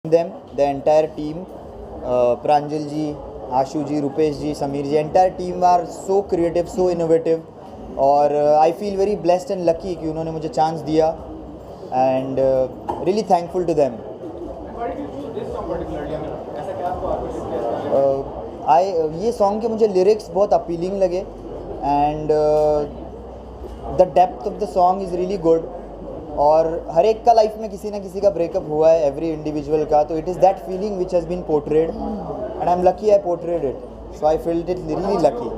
them, the entire team, Pranjal ji, Ashu ji, Rupesh ji, Sameer ji, entire team are so creative, so innovative, और I feel very blessed and lucky कि उन्होंने मुझे chance दिया, and really thankful to them. ये song के मुझे lyrics बहुत appealing लगे, and the depth of the song is really good. और हर एक का लाइफ में किसी ना किसी का ब्रेकअप हुआ है, एवरी इंडिविजुअल का, तो it is that feeling which has been portrayed and I am lucky I portrayed it, so I felt it really lucky.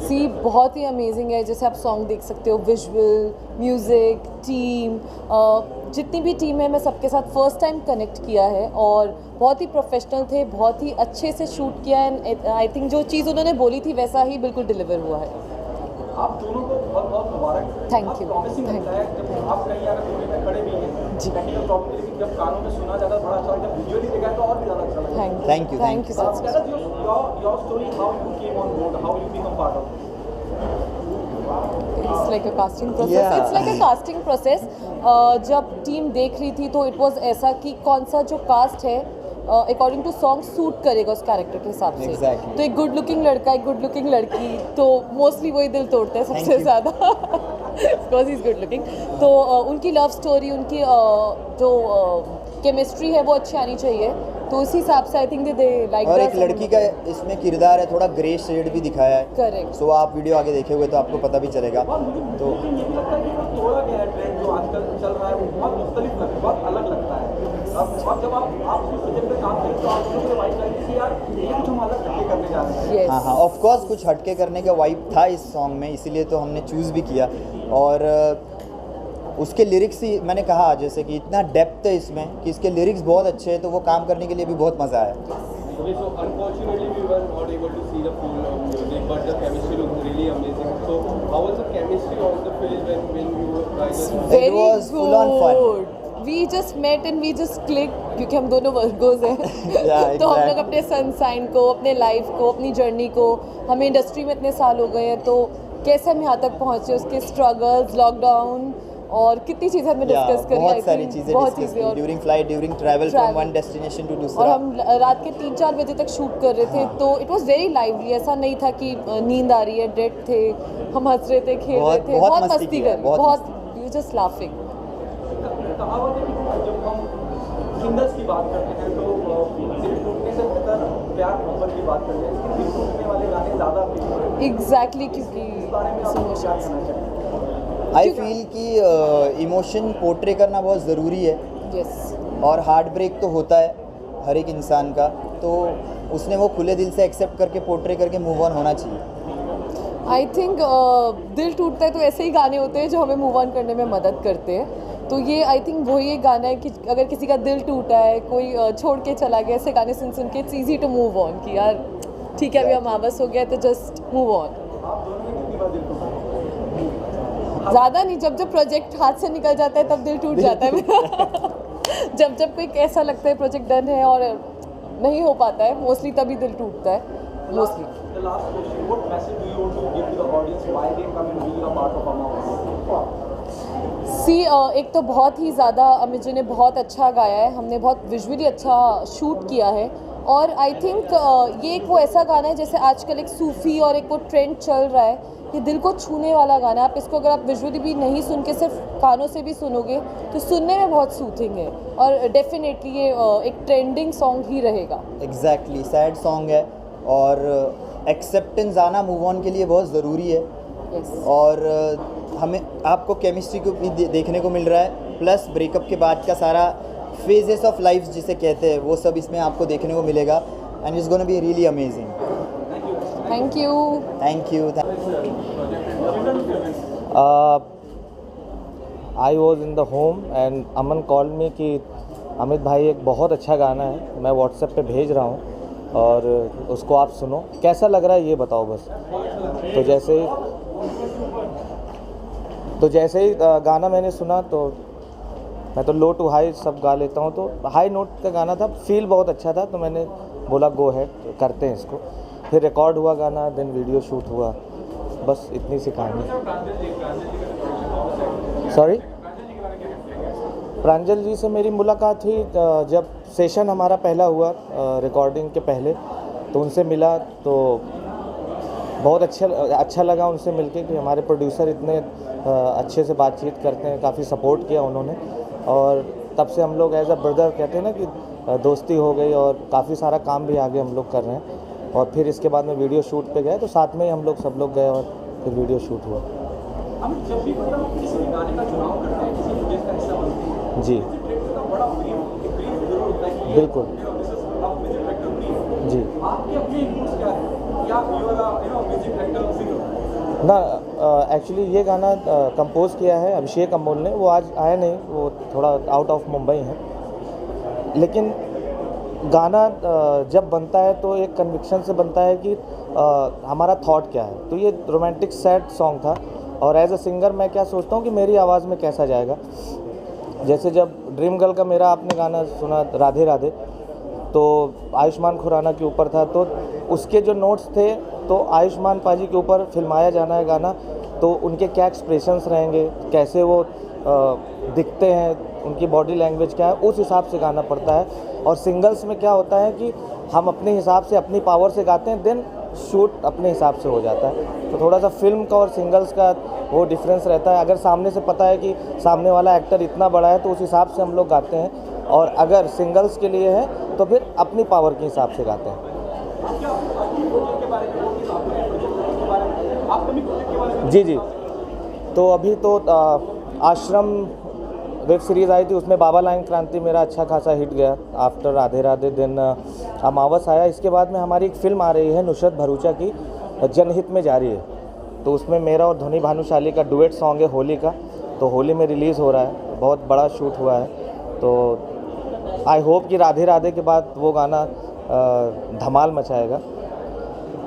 See बहुत ही अमेजिंग है, जैसे आप सॉन्ग देख सकते हो, विजुअल, म्यूज़िक, टीम, जितनी भी टीम है मैं सबके साथ फर्स्ट टाइम कनेक्ट किया है और बहुत ही प्रोफेशनल थे, बहुत ही अच्छे से शूट किया एंड आई थिंक जो चीज़ उन्होंने बोली थी वैसा ही बिल्कुल डिलीवर हुआ है. आप दोनों को बहुत बहुत मुबारक. Thank you. प्रॉमिसिंग लगता है जब आप कहीं अगर कोने में खड़े भी हैं जी, टेक्निकल प्रॉब्लम लेकिन जब कानों में सुना जाता है बड़ा अच्छा लगता है, विजुअली देखा तो और भी ज़्यादा अच्छा लगता है. Thank you so much. Your story, how you came on board, how you become part of. It's like a casting process. Yeah. It's like a casting process. जब टीम देख रही थी तो इट वाज ऐसा कि कौन सा जो कास्ट है अकॉर्डिंग टू सॉन्ग सूट करेगा उस कैरेक्टर के हिसाब से. Exactly. तो एक गुड लुकिंग लड़का, एक गुड लुकिंग लड़की, तो मोस्टली वही दिल तोड़ता है सबसे ज़्यादा. Because he is good looking. तो उनकी लव स्टोरी, उनकी जो केमिस्ट्री है वो अच्छी आनी चाहिए, तो उस हिसाब से आई थिंक दे लाइक. और एक लड़की का इसमें किरदार है, थोड़ा ग्रे शेड भी दिखाया है. करेक्ट. सो आप वीडियो आगे देखे हुए तो आपको पता भी चलेगा. तो ये भी लगता है कि वो थोड़ा गया है ट्रेंड जो आजकल चल रहा है, वो बहुत मुख्तलिफ लगता है, बहुत अलग लगता है. अब जब आप उस प्रोजेक्ट पे काम करें तो आप लोगों को वाइब लगी कि यार ये कुछ हम अलग हटके करने जा रहे हैं. हाँ, ऑफ कोर्स कुछ हटके करने का वाइब था इस सॉन्ग में, इसीलिए तो हमने चूज़ भी किया. और उसके लिरिक्स ही मैंने कहा जैसे कि इतना डेप्थ है इसमें कि इसके लिरिक्स बहुत अच्छे हैं, तो वो काम करने के लिए भी बहुत मज़ा आया. Okay, so unfortunately we were not able to see the full music, but the chemistry looked really amazing. So how was the chemistry of the film when you guys were? Very It was full on fun. We just met and we just clicked क्योंकि हम दोनों Virgos हैं. Yeah, तो हम लोग exactly. अपने sunshine को, अपने लाइफ को, अपनी जर्नी को, हमें इंडस्ट्री में इतने साल हो गए हैं तो कैसे हम यहाँ तक पहुँचे, उसके स्ट्रगल्स, लॉकडाउन और कितनी चीज़ें हमने डिस्कस करी. बहुत सारी चीज़ें बहुत डिस्कस चीज़ें. की during flight, during travel from one destination to और दूसरा. हम रात के 3-4 बजे तक शूट कर रहे थे. तो इट वाज वेरी लाइवली, ऐसा नहीं था कि नींद आ रही है, डेड थे, हम हंस रहे थे, खेल रहे थे, बहुत मस्ती करी, बहुत वी जस्ट लाफिंग. कहावत है कि जब हम सिंगर्स की बात करते हैं तो दिल टूटने से बेहतर प्यार मोहब्बत की बात करते हैं, लेकिन दिल टूटने वाले गाने ज़्यादा एग्जैक्टली क्योंकि इस बारे में आप क्या कहना चाहिए. आई फील कि इमोशन पोर्ट्रे करना बहुत ज़रूरी है. यस. और हार्ट ब्रेक तो होता है हर एक इंसान का, तो उसने वो खुले दिल से एक्सेप्ट करके पोर्ट्रे करके मूव ऑन होना चाहिए. आई थिंक दिल टूटता है तो ऐसे ही गाने होते हैं जो हमें मूव ऑन करने में मदद करते हैं. तो ये आई थिंक वही एक गाना है कि अगर किसी का दिल टूटा है, कोई छोड़ के चला गया, ऐसे गाने सुन सुन के it's easy to move on कि यार ठीक है अभी हम वापस हो गया तो जस्ट मूव ऑन. आप दोनों ने कितनी बार दिल टूटा? ज़्यादा नहीं, जब जब प्रोजेक्ट हाथ से निकल जाता है तब दिल टूट जाता है मेरा. जब कोई ऐसा लगता है प्रोजेक्ट डन है और नहीं हो पाता है, मोस्टली तभी दिल टूटता है. Mostly. The last question, what message do you want to give to the audience why they come and be a part of Amma? एक तो बहुत ही ज़्यादा अमित ने बहुत अच्छा गाया है, हमने बहुत विजुअली अच्छा शूट किया है. और आई थिंक ये एक वो ऐसा गाना है जैसे आजकल एक सूफ़ी और एक वो ट्रेंड चल रहा है, ये दिल को छूने वाला गाना है. आप इसको अगर आप विजुअली भी नहीं सुन के सिर्फ कानों से भी सुनोगे तो सुनने में बहुत सूथिंग है और डेफिनेटली ये एक ट्रेंडिंग सॉन्ग ही रहेगा. एग्जैक्टली, सैड सॉन्ग है और एक्सेप्टेंस आना मूव ऑन के लिए बहुत ज़रूरी है. Yes. और हमें आपको केमिस्ट्री को भी देखने को मिल रहा है, प्लस ब्रेकअप के बाद का सारा फेजेस ऑफ लाइफ जिसे कहते हैं वो सब इसमें आपको देखने को मिलेगा and it's gonna be really amazing. Thank you. Thank you. I was in the home and Aman call मी कि अमित भाई एक बहुत अच्छा गाना है, मैं व्हाट्सएप पे भेज रहा हूँ और उसको आप सुनो, कैसा लग रहा है ये बताओ बस. तो जैसे ही गाना मैंने सुना तो मैं तो लो टू हाई सब गा लेता हूँ, तो हाई नोट का गाना था, फील बहुत अच्छा था, तो मैंने बोला गो हेड करते हैं इसको. फिर रिकॉर्ड हुआ गाना, देन वीडियो शूट हुआ, बस इतनी सी कहानी. सॉरी प्रांजल जी से मेरी मुलाकात हुई जब सेशन हमारा पहला हुआ रिकॉर्डिंग के पहले, तो उनसे मिला तो बहुत अच्छा लगा उनसे मिलके कि हमारे प्रोड्यूसर इतने अच्छे से बातचीत करते हैं, काफ़ी सपोर्ट किया उन्होंने। और तब से हम लोग एज अ ब्रदर कहते हैं ना कि दोस्ती हो गई और काफ़ी सारा काम भी आगे हम लोग कर रहे हैं। और फिर इसके बाद में वीडियो शूट पे गए तो साथ में ही हम लोग सब लोग गए और फिर वीडियो शूट हुआ। हम जब भी मतलब किसी भी गाने का चुनाव करते हैं, किसी प्रोजेक्ट का हिस्सा बनते हैं, जी डायरेक्टर का बड़ा ब्रीफ जरूर होता है कि बिल्कुल जी। आपके अपने इनपुट्स क्या है? क्या you are music director singer? ना एक्चुअली ये गाना कंपोज किया है अभिषेक अमोल ने, वो आज आया नहीं, वो थोड़ा आउट ऑफ मुंबई है। लेकिन गाना जब बनता है तो एक कन्विक्शन से बनता है कि हमारा थॉट क्या है। तो ये रोमांटिक सैड सॉन्ग था और एज अ सिंगर मैं क्या सोचता हूँ कि मेरी आवाज़ में कैसा जाएगा। जैसे जब ड्रीम गर्ल का मेरा आपने गाना सुना राधे राधे, तो आयुष्मान खुराना के ऊपर था, तो उसके जो नोट्स थे तो आयुष्मान पाजी के ऊपर फिल्माया जाना है गाना, तो उनके क्या एक्सप्रेशंस रहेंगे, कैसे वो दिखते हैं, उनकी बॉडी लैंग्वेज क्या है, उस हिसाब से गाना पड़ता है। और सिंगल्स में क्या होता है कि हम अपने हिसाब से अपनी पावर से गाते हैं, देन शूट अपने हिसाब से हो जाता है। तो थोड़ा सा फिल्म का और सिंगल्स का वो डिफरेंस रहता है। अगर सामने से पता है कि सामने वाला एक्टर इतना बड़ा है तो उस हिसाब से हम लोग गाते हैं, और अगर सिंगल्स के लिए है तो फिर अपनी पावर के हिसाब से गाते हैं। जी जी। तो अभी तो आश्रम वेब सीरीज़ आई थी, उसमें बाबा लाइन क्रांति मेरा अच्छा खासा हिट गया आफ्टर राधे राधे। दिन अमावस आया, इसके बाद में हमारी एक फ़िल्म आ रही है नुसरत भरूचा की, जनहित में जारी है। तो उसमें मेरा और ध्वनि भानुशाली का डुएट सॉन्ग है होली का, तो होली में रिलीज़ हो रहा है, बहुत बड़ा शूट हुआ है। तो आई होप कि राधे राधे के बाद वो गाना धमाल मचाएगा।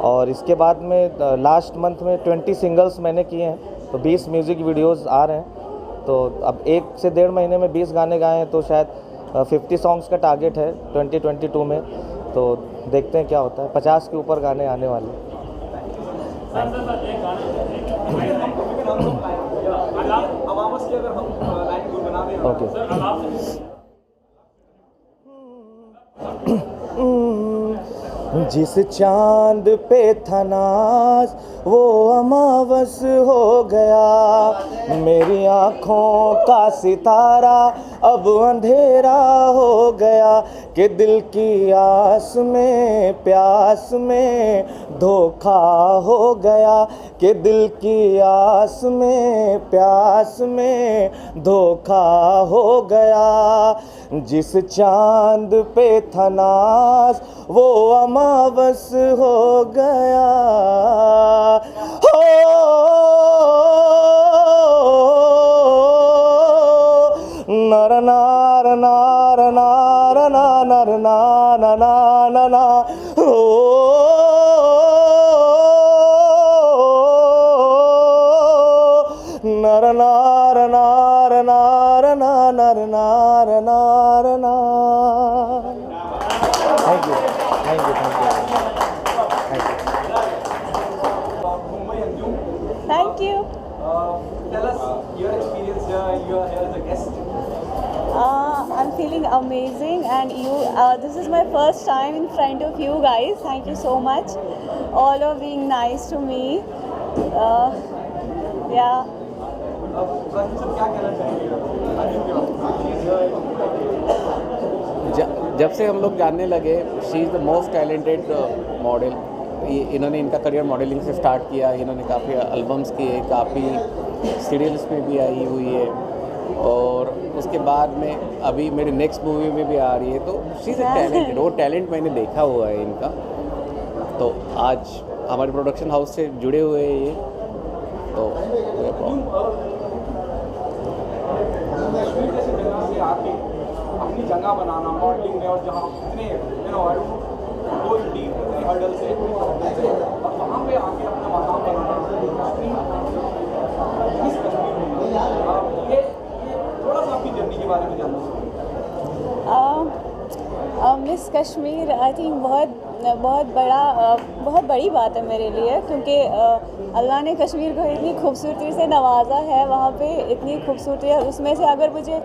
और इसके बाद में लास्ट मंथ में 20 सिंगल्स मैंने किए हैं, तो 20 म्यूज़िक वीडियोस आ रहे हैं। तो अब 1 से 1.5 महीने में 20 गाने गाए हैं, तो शायद 50 सॉन्ग्स का टारगेट है 2022 में। तो देखते हैं क्या होता है, 50 के ऊपर गाने आने वाले हैं। अमावस की अगर हम लाइन को बना दें, ओके। जिस चांद पे था नाज वो अमावस हो गया, मेरी आँखों का सितारा अब अंधेरा हो गया, कि दिल की आस में प्यास में धोखा हो गया, कि दिल की आस में प्यास में धोखा हो गया। जिस चांद पे था नाज वो अमावस हो गया। हो नर नार नार नार नार नार नार ना हो नर नार नार नार नार नार नार नार। Thank you thank you thank you thank you. Mumbai Anjum, Thank you. tell us your experience here. You are here as a guest. I'm feeling amazing, and this is my first time in front of you guys. Thank you so much, all of being nice to me. Yeah. Rajeev sir क्या कहना चाहेंगे जब से हम लोग जानने लगे, she is the most talented model. इन्होंने इनका करियर मॉडलिंग से स्टार्ट किया, इन्होंने काफ़ी एल्बम्स किए, काफ़ी सीरियल्स में भी आई हुई है, और उसके बाद में अभी मेरी नेक्स्ट मूवी में भी आ रही है। तो शी इज़ टैलेंटेड, वो टैलेंट मैंने देखा हुआ है इनका। तो आज हमारे प्रोडक्शन हाउस से जुड़े हुए हैं ये, तो कश्मीर जैसी जगह से आके अपनी जगह बनाना मॉडलिंग में, और जहाँ इतने दो डीप इतने हर्डल से और वहाँ पे आके अपना मकाम बनाना, मिस कश्मीर में ये थोड़ा सा आपकी जर्नी के बारे में जानना चाहिए। मिस कश्मीर आई थिंक बहुत बड़ी बात है मेरे लिए, क्योंकि अल्लाह ने कश्मीर को इतनी खूबसूरती से नवाजा है, वहाँ पे इतनी खूबसूरती है। उसमें से अगर मुझे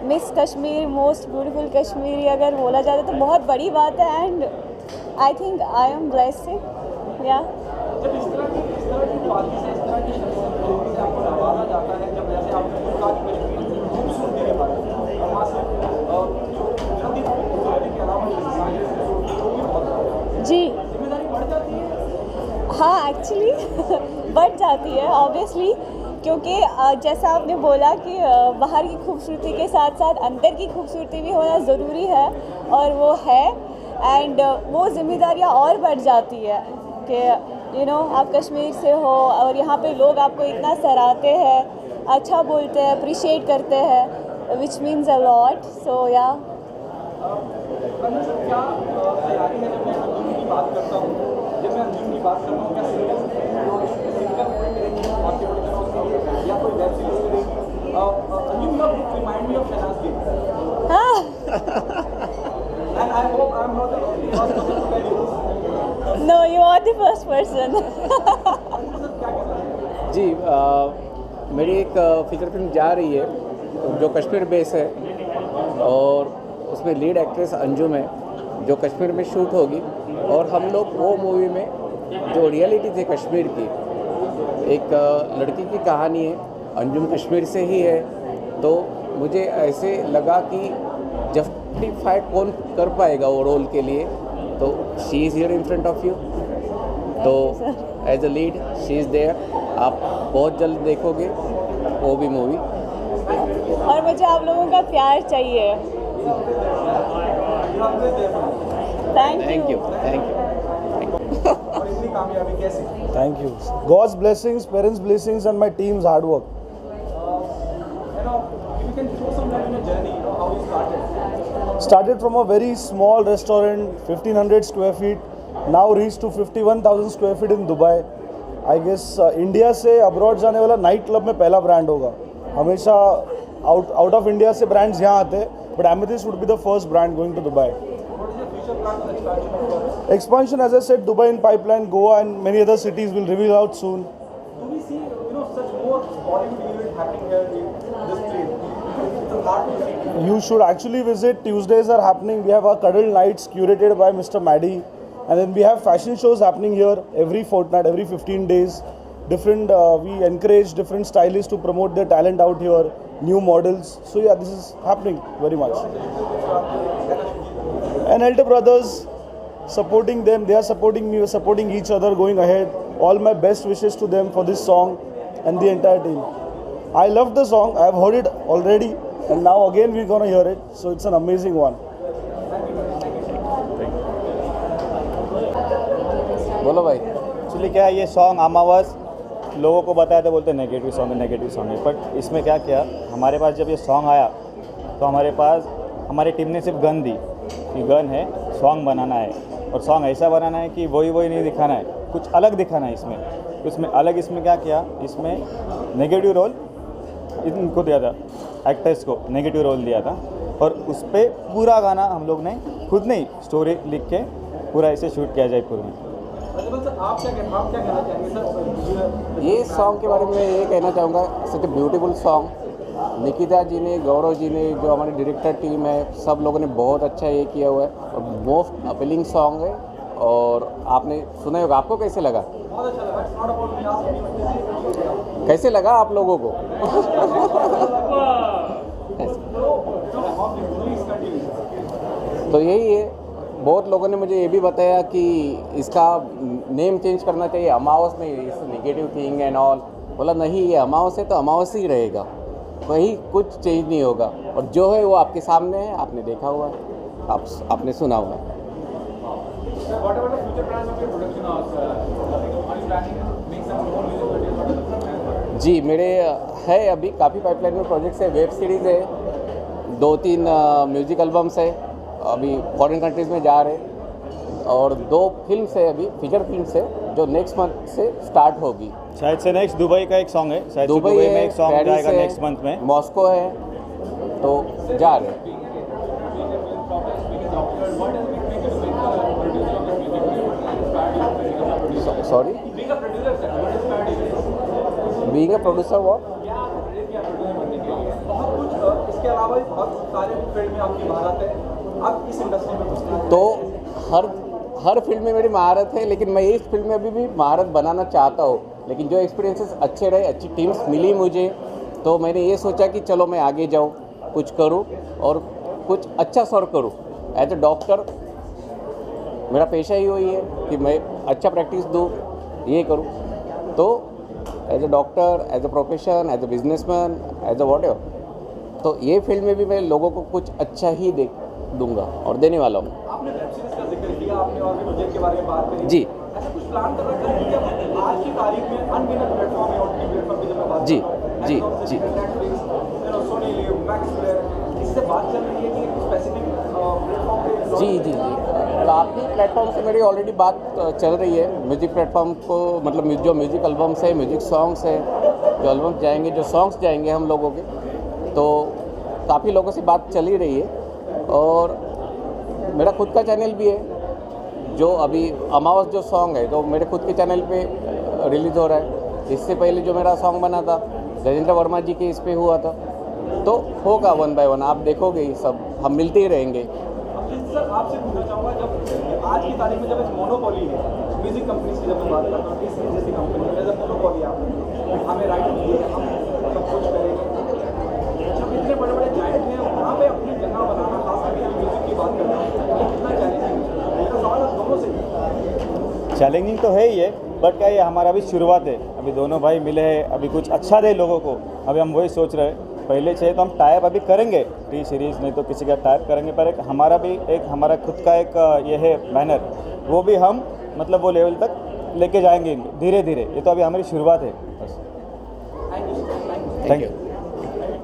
miss Kashmir, most beautiful Kashmiri अगर बोला जाता तो बहुत बड़ी बात है। And I think I am blessed या जब इस तरह की बात से, इस तरह की शख्सियत से आपको नवाजा जाता है, जब जैसे आपने कहा कि कश्मीर खूबसूरती के बारे में और वहाँ से जो जल्दी खूबसूरती के अलावा जी जिम्मेदारी बढ़ जाती है। हाँ, एक्चुअली बढ़ जाती है ऑब्वियसली, क्योंकि जैसा आपने बोला कि बाहर की खूबसूरती के साथ साथ अंदर की खूबसूरती भी होना ज़रूरी है, और वो है। एंड वो जिम्मेदारियाँ और बढ़ जाती है कि यू नो आप कश्मीर से हो और यहाँ पे लोग आपको इतना सराहते हैं, अच्छा बोलते हैं, अप्रिशिएट करते हैं, विच मीन्स अ लॉट। सो या क्या तैयारी है जब मैं अंजुम की बात करता हूँ, क्या सिंगल आपके बड़ी तरह या कोई वेब सीरीज करेंगी? अंजुम का remind me of Shehnaaz Gill. हाँ And I hope I'm not the first person to tell you this. No, you are the first person. जी मेरी एक फीचर फिल्म जा रही है जो कश्मीर बेस है, और उसमें लीड एक्ट्रेस अंजुम है जो कश्मीर में शूट होगी। और हम लोग वो मूवी में जो रियलिटी थी कश्मीर की, एक लड़की की कहानी है, अंजुम कश्मीर से ही है। तो मुझे ऐसे लगा कि जस्टिफाई कौन कर पाएगा वो रोल के लिए, तो she is here in front of you. तो as a lead she is there. आप बहुत जल्द देखोगे वो भी मूवी। और मुझे आप लोगों का प्यार चाहिए। Thank you. और इतनी कामयाबी कैसे? Thank you. God's blessings, parents' blessings, and my team's hard work. If you can throw some light on your journey, how you started? Started from a very small restaurant, 1500 square feet, now reached to 51,000 square feet in Dubai. I guess India से abroad जाने वाला night club में पहला brand होगा। हमेशा out of India से brands यहाँ आते हैं, but Amethyst would be the first brand going to Dubai. What is your future plan for expansion? Expansion, as I said, Dubai in pipeline, Goa and many other cities will reveal out soon. Do we see, such more Bollywood events happening here in this place? It's a hard to see. You should actually visit. Tuesdays are happening. We have our cuddle nights curated by Mr. Maddie, and then we have fashion shows happening here every fortnight, every 15 days. Different, we encourage different stylists to promote their talent out here, new models. So yeah, this is happening very much. And Elder Brothers, supporting them, they are supporting me, we are supporting each other, going ahead. All my best wishes to them for this song and the entire team. I love the song, I have heard it already, and now again we're gonna hear it, so it's an amazing one. बोलो भाई। Actually क्या है, ये song अमावस लोगों को बताया तो बोलते नेगेटिव सॉन्ग है, बट इसमें क्या किया, हमारे पास जब ये सॉन्ग आया तो हमारी टीम ने सिर्फ गन दी कि गन है, सॉन्ग बनाना है, और सॉन्ग ऐसा बनाना है कि वही नहीं दिखाना है, कुछ अलग दिखाना है इसमें। तो इसमें क्या किया, इसमें नेगेटिव रोल इनको दिया था, एक्टर्स को नेगेटिव रोल दिया था, और उस पर पूरा गाना हम लोग ने खुद नहीं स्टोरी लिख के पूरा ऐसे शूट किया जयपुर में। आप क्या कहना चाहेंगे सर? ये सॉन्ग के बारे में ये कहना चाहूँगा, सच ए ब्यूटीफुल सॉन्ग। निकिता जी ने, गौरव जी ने, जो हमारी डायरेक्टर टीम है, सब लोगों ने बहुत अच्छा ये किया हुआ है, और मोस्ट अपीलिंग सॉन्ग है। और आपने सुना होगा, आपको कैसे लगा? बहुत अच्छा लगा। It's not about me asking you. कैसे लगा आप लोगों को? तो यही है, बहुत लोगों ने मुझे ये भी बताया कि इसका नेम चेंज करना चाहिए, अमावस नहीं, इस नेगेटिव थिंग एंड ऑल। बोला नहीं, ये अमावस है तो अमावस ही रहेगा, वही कुछ चेंज नहीं होगा। और जो है वो आपके सामने है, आपने देखा हुआ है, आपने सुना हुआ है। What about the future plans of your production house? Are you planning to make some more music videos? What are the plans? जी, मेरे है अभी काफ़ी पाइपलाइन में प्रोजेक्ट्स है, वेब सीरीज़ है, 2-3 म्यूज़िक एल्बम्स है, अभी फॉरेन कंट्रीज़ में जा रहे, और 2 फिल्म्स है, अभी फीचर फिल्म्स है जो नेक्स्ट मंथ से स्टार्ट होगी। शायद से नेक्स्ट दुबई का एक सॉन्ग है, शायद दुबई में एक सॉन्ग जाएगा नेक्स्ट मंथ में, मॉस्को है, तो जा रहे हैं। Sorry, Being a producer, sir, what inspired you? Being a producer वो बहुत कुछ इसके अलावा भी बहुत सारे फील्ड में आपकी महारत है, अब इस इंडस्ट्री में घुसना है। तो हर फील्ड में मेरी महारत है, लेकिन मैं इस फील्ड में अभी भी महारत बनाना चाहता हूँ। लेकिन जो एक्सपीरियंसेस अच्छे रहे, अच्छी टीम्स मिली मुझे, तो मैंने ये सोचा कि चलो मैं आगे जाऊँ, कुछ करूँ और कुछ अच्छा सर्व करूँ। एज अ डॉक्टर मेरा पेशा ही वही है कि मैं अच्छा प्रैक्टिस दूँ, ये करूँ। तो as a doctor, as a profession, as a businessman, as a whatever, तो ये फील्ड में भी मैं लोगों को कुछ अच्छा ही दे दूंगा और देने वाला हूँ। आपने वेब सीरीज का जिक्र किया, आपने और भी प्रोजेक्ट के बारे में बात करी। जी। ऐसा कुछ प्लान कर रखा है कि अब आज की तारीख में अनगिनत प्लेटफॉर्म है, OTT प्लेटफॉर्म की जब मैं बात जी, करता हूं, जी, Amazon, जी। Netflix, Sony LIV, MX Player, इससे बात चल रही है कि एक स्पेसिफिक प्लेटफॉर्म पे जी जी जी काफ़ी प्लेटफॉर्म से मेरी ऑलरेडी बात चल रही है। म्यूज़िक प्लेटफॉर्म को मतलब जो म्यूज़िक एल्बम्स है, म्यूज़िक सॉन्ग्स है, जो एल्बम्स जाएंगे, जो सॉन्ग्स जाएंगे हम लोगों के, तो काफ़ी लोगों से बात चल ही रही है। और मेरा खुद का चैनल भी है, जो अभी अमावस जो सॉन्ग है तो मेरे खुद के चैनल पे रिलीज़ हो रहा है। इससे पहले जो मेरा सॉन्ग बना था राजेंद्र वर्मा जी के इस पे हुआ था, तो होगा 1 बाय 1, आप देखोगे ये सब, हम मिलते ही रहेंगे। सर आपसे पूछना चाहूँगा, जब आज की तारीख में जब एक मोनोपोली है म्यूजिक कंपनीज की, जब मैं बात करता हूँ, इस जैसी कंपनी है, जब मोनोपोली आपने हमें राइट दिए, हम सब कुछ करेंगे, जब इतने बड़े बड़े जायंट हैं वहाँ पे अपनी जगह बनाना, खास करके म्यूजिक की बात करना, ये कितना चैलेंजिंग है? मेरा सवाल है दोनों से। चैलेंजिंग तो है ही है, बट क्या ये हमारा भी शुरुआत है, अभी दोनों भाई मिले हैं, अभी कुछ अच्छा दे लोगों को, अभी हम वही सोच रहे हैं। पहले चाहिए तो हम टाइप अभी करेंगे, टी सीरीज़ नहीं तो किसी का टाइप करेंगे, पर एक हमारा भी एक हमारा खुद का एक ये है बैनर, वो भी हम मतलब वो लेवल तक लेके जाएंगे धीरे धीरे। ये तो अभी हमारी शुरुआत है बस। Thank you. Thank you.